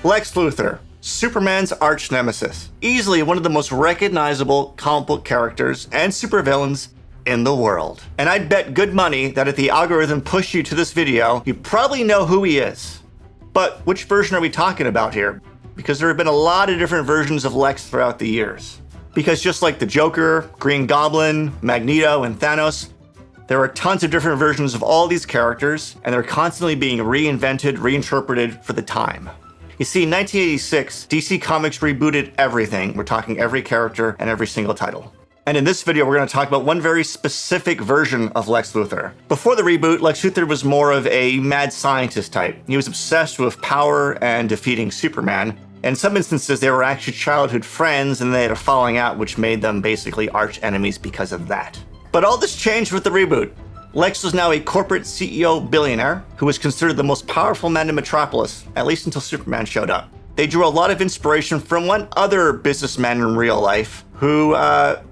Lex Luthor, Superman's arch nemesis. Easily one of the most recognizable comic book characters and supervillains in the world. And I'd bet good money that if the algorithm pushed you to this video, you probably know who he is. But which version are we talking about here? Because there have been a lot of different versions of Lex throughout the years. Because just like the Joker, Green Goblin, Magneto, and Thanos, there are tons of different versions of all these characters, and they're constantly being reinvented, reinterpreted for the time. You see, in 1986, DC Comics rebooted everything. We're talking every character and every single title. And in this video, we're going to talk about one very specific version of Lex Luthor. Before the reboot, Lex Luthor was more of a mad scientist type. He was obsessed with power and defeating Superman. In some instances, they were actually childhood friends, and they had a falling out, which made them basically arch enemies because of that. But all this changed with the reboot. Lex was now a corporate CEO billionaire who was considered the most powerful man in Metropolis, at least until Superman showed up. They drew a lot of inspiration from one other businessman in real life who, a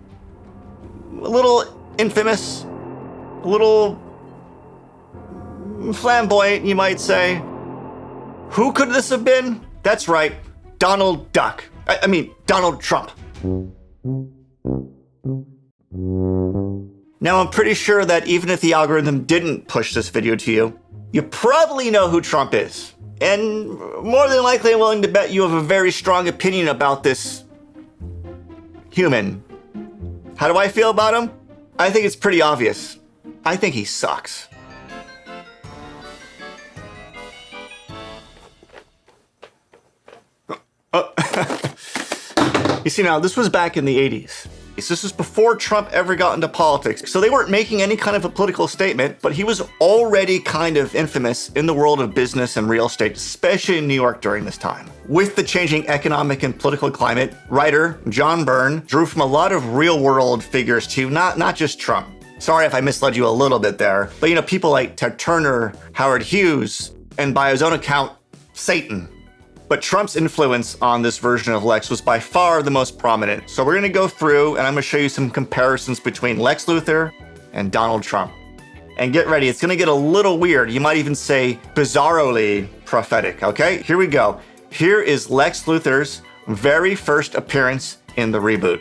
little infamous, a little flamboyant, you might say. Who could this have been? That's right, Donald Duck. I mean, Donald Trump. Now, I'm pretty sure that even if the algorithm didn't push this video to you, you probably know who Trump is. And more than likely, I'm willing to bet you have a very strong opinion about this human. How do I feel about him? I think it's pretty obvious. I think he sucks. You see, now, this was back in the 80s. This was before Trump ever got into politics. So they weren't making any kind of a political statement, but he was already kind of infamous in the world of business and real estate, especially in New York during this time. With the changing economic and political climate, writer John Byrne drew from a lot of real-world figures too, not just Trump. Sorry if I misled you a little bit there, but people like Ted Turner, Howard Hughes, and by his own account, Satan. But Trump's influence on this version of Lex was by far the most prominent. So we're gonna go through and I'm gonna show you some comparisons between Lex Luthor and Donald Trump. And get ready, it's gonna get a little weird. You might even say bizarrely prophetic, okay? Here we go. Here is Lex Luthor's very first appearance in the reboot.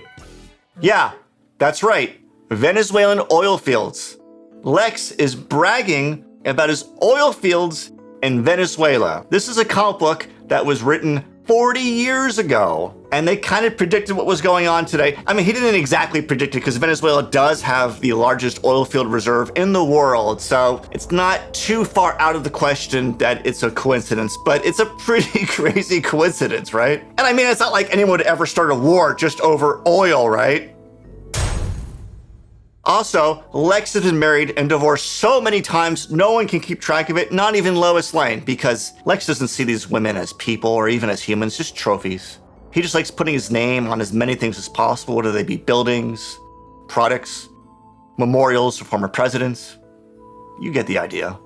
Yeah, that's right, Venezuelan oil fields. Lex is bragging about his oil fields in Venezuela. This is a comic book that was written 40 years ago, and they kind of predicted what was going on today. I mean, he didn't exactly predict it because Venezuela does have the largest oil field reserve in the world, so it's not too far out of the question that it's a coincidence, but it's a pretty crazy coincidence, right? And I mean, it's not like anyone would ever start a war just over oil, right? Also, Lex has been married and divorced so many times, no one can keep track of it, not even Lois Lane, because Lex doesn't see these women as people or even as humans, just trophies. He just likes putting his name on as many things as possible, whether they be buildings, products, memorials to former presidents. You get the idea.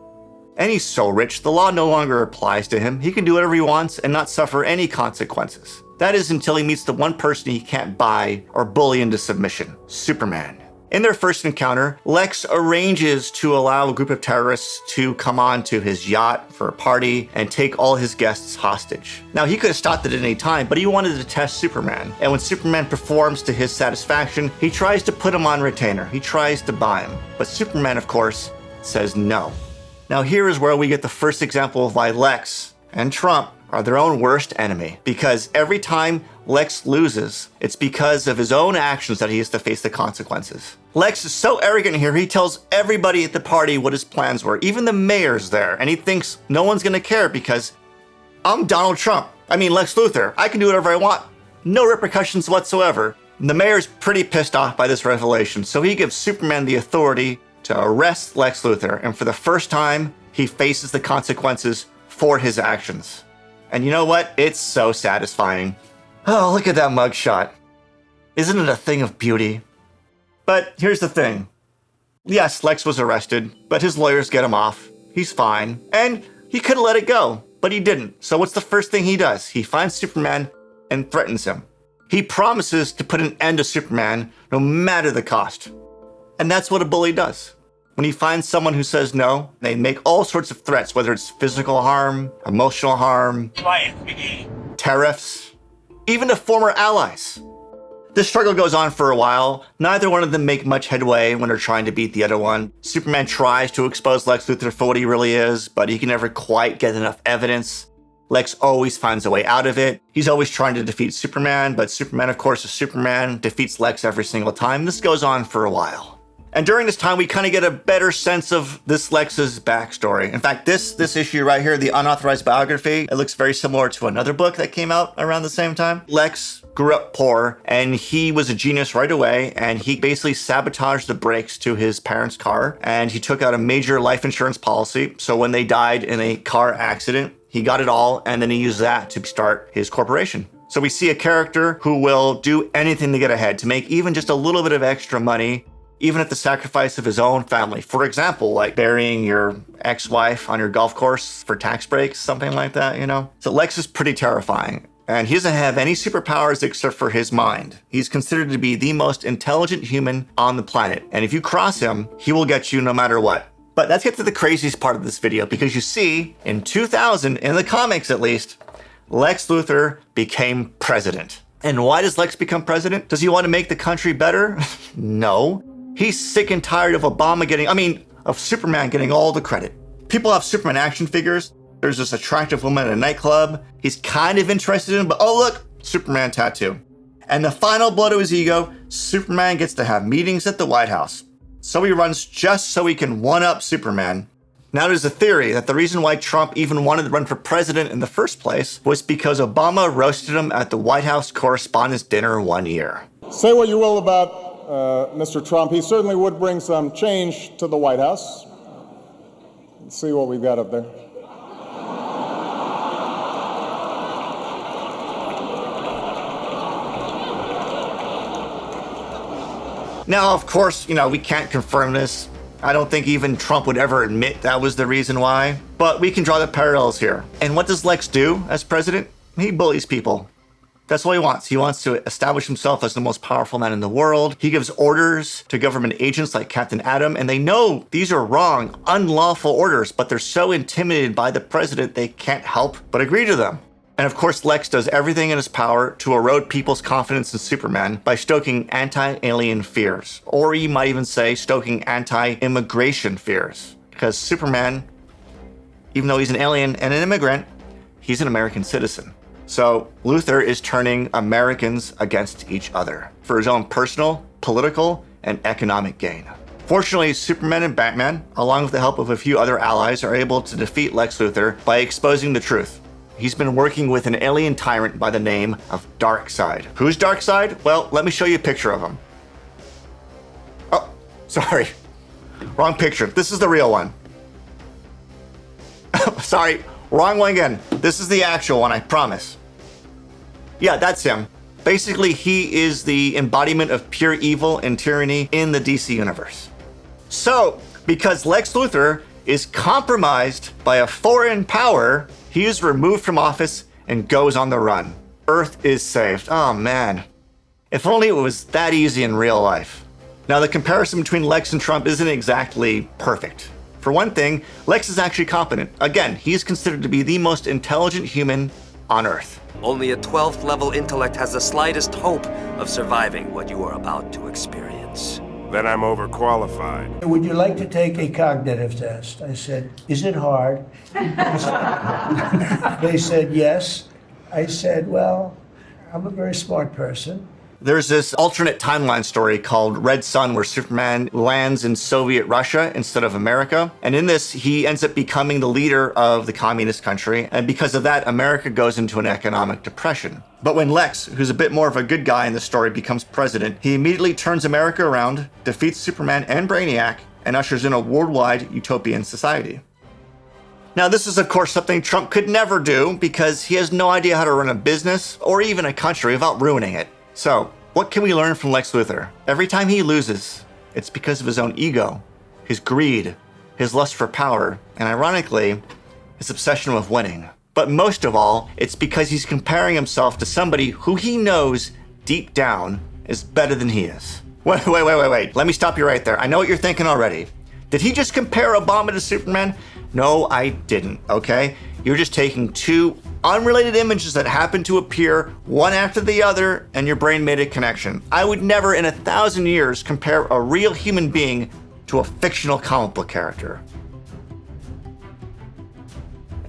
And he's so rich, the law no longer applies to him. He can do whatever he wants and not suffer any consequences. That is until he meets the one person he can't buy or bully into submission, Superman. In their first encounter, Lex arranges to allow a group of terrorists to come on to his yacht for a party and take all his guests hostage. Now, he could have stopped it at any time, but he wanted to test Superman. And when Superman performs to his satisfaction, he tries to put him on retainer. He tries to buy him. But Superman, of course, says no. Now, here is where we get the first example of why Lex and Trump are their own worst enemy. Because every time Lex loses, it's because of his own actions that he has to face the consequences. Lex is so arrogant here, he tells everybody at the party what his plans were, even the mayor's there, and he thinks no one's gonna care because I'm Donald Trump. I mean, Lex Luthor. I can do whatever I want. No repercussions whatsoever. And the mayor's pretty pissed off by this revelation, so he gives Superman the authority to arrest Lex Luthor, and for the first time, he faces the consequences for his actions. And you know what? It's so satisfying. Oh, look at that mugshot. Isn't it a thing of beauty? But here's the thing. Yes, Lex was arrested, but his lawyers get him off. He's fine. And he could have let it go, but he didn't. So what's the first thing he does? He finds Superman and threatens him. He promises to put an end to Superman no matter the cost. And that's what a bully does. When he finds someone who says no, they make all sorts of threats, whether it's physical harm, emotional harm, tariffs, even to former allies. This struggle goes on for a while. Neither one of them make much headway when they're trying to beat the other one. Superman tries to expose Lex Luthor for what he really is, but he can never quite get enough evidence. Lex always finds a way out of it. He's always trying to defeat Superman, but Superman, of course, is Superman, defeats Lex every single time. This goes on for a while. And during this time, we kind of get a better sense of this Lex's backstory. In fact, this issue right here, the unauthorized biography, it looks very similar to another book that came out around the same time. Lex grew up poor, and he was a genius right away, and he basically sabotaged the brakes to his parents' car, and he took out a major life insurance policy. So when they died in a car accident, he got it all, and then he used that to start his corporation. So we see a character who will do anything to get ahead, to make even just a little bit of extra money, even at the sacrifice of his own family. For example, like burying your ex-wife on your golf course for tax breaks, something like that, you know? So Lex is pretty terrifying, and he doesn't have any superpowers except for his mind. He's considered to be the most intelligent human on the planet, and if you cross him, he will get you no matter what. But let's get to the craziest part of this video, because you see, in 2000, in the comics at least, Lex Luthor became president. And why does Lex become president? Does he want to make the country better? No. He's sick and tired of of Superman getting all the credit. People have Superman action figures. There's this attractive woman at a nightclub he's kind of interested in, but oh look, Superman tattoo. And the final blow to his ego, Superman gets to have meetings at the White House. So he runs just so he can one-up Superman. Now there's a theory that the reason why Trump even wanted to run for president in the first place was because Obama roasted him at the White House Correspondents' Dinner one year. Say what you will about Mr. Trump, he certainly would bring some change to the White House. Let's see what we've got up there. Now, of course, we can't confirm this. I don't think even Trump would ever admit that was the reason why, but we can draw the parallels here. And what does Lex do as president? He bullies people. That's what he wants. He wants to establish himself as the most powerful man in the world. He gives orders to government agents like Captain Atom, and they know these are wrong, unlawful orders, but they're so intimidated by the president they can't help but agree to them. And of course, Lex does everything in his power to erode people's confidence in Superman by stoking anti-alien fears, or you might even say stoking anti-immigration fears. Because Superman, even though he's an alien and an immigrant, he's an American citizen. So Luthor is turning Americans against each other for his own personal, political, and economic gain. Fortunately, Superman and Batman, along with the help of a few other allies, are able to defeat Lex Luthor by exposing the truth. He's been working with an alien tyrant by the name of Darkseid. Who's Darkseid? Well, let me show you a picture of him. Oh, sorry. Wrong picture. This is the real one. Sorry, wrong one again. This is the actual one, I promise. Yeah, that's him. Basically, he is the embodiment of pure evil and tyranny in the DC universe. So, because Lex Luthor is compromised by a foreign power, he is removed from office and goes on the run. Earth is saved. Oh man. If only it was that easy in real life. Now, the comparison between Lex and Trump isn't exactly perfect. For one thing, Lex is actually competent. Again, he is considered to be the most intelligent human on Earth. Only a 12th level intellect has the slightest hope of surviving what you are about to experience. Then I'm overqualified. Would you like to take a cognitive test? I said, is it hard? They said, yes. I said, well, I'm a very smart person. There's this alternate timeline story called Red Sun where Superman lands in Soviet Russia instead of America. And in this, he ends up becoming the leader of the communist country. And because of that, America goes into an economic depression. But when Lex, who's a bit more of a good guy in the story, becomes president, he immediately turns America around, defeats Superman and Brainiac, and ushers in a worldwide utopian society. Now, this is, of course, something Trump could never do because he has no idea how to run a business or even a country without ruining it. So, what can we learn from Lex Luthor? Every time he loses, it's because of his own ego, his greed, his lust for power, and ironically, his obsession with winning. But most of all, it's because he's comparing himself to somebody who he knows deep down is better than he is. Wait. Let me stop you right there. I know what you're thinking already. Did he just compare Obama to Superman? No, I didn't, okay? You're just taking two unrelated images that happen to appear one after the other, and your brain made a connection. I would never in 1,000 years compare a real human being to a fictional comic book character.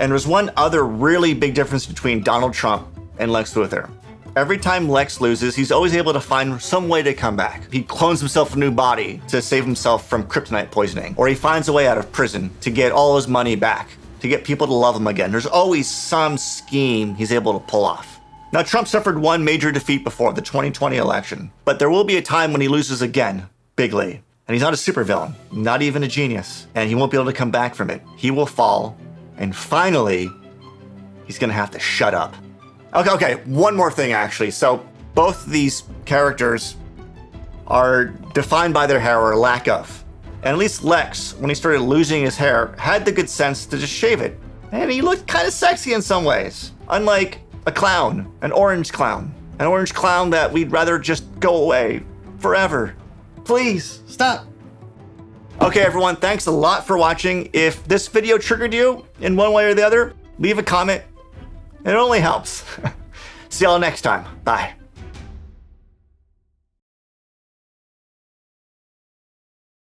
And there's one other really big difference between Donald Trump and Lex Luthor. Every time Lex loses, he's always able to find some way to come back. He clones himself a new body to save himself from kryptonite poisoning, or he finds a way out of prison to get all his money back, to get people to love him again. There's always some scheme he's able to pull off. Now, Trump suffered one major defeat before, the 2020 election, but there will be a time when he loses again, bigly. And he's not a supervillain, not even a genius, and he won't be able to come back from it. He will fall, and finally, he's gonna have to shut up. Okay, one more thing actually. So both these characters are defined by their hair or lack of. And at least Lex, when he started losing his hair, had the good sense to just shave it. And he looked kind of sexy in some ways. Unlike a clown, an orange clown that we'd rather just go away forever. Please, stop. Okay everyone, thanks a lot for watching. If this video triggered you in one way or the other, leave a comment. It only helps. See y'all next time. Bye.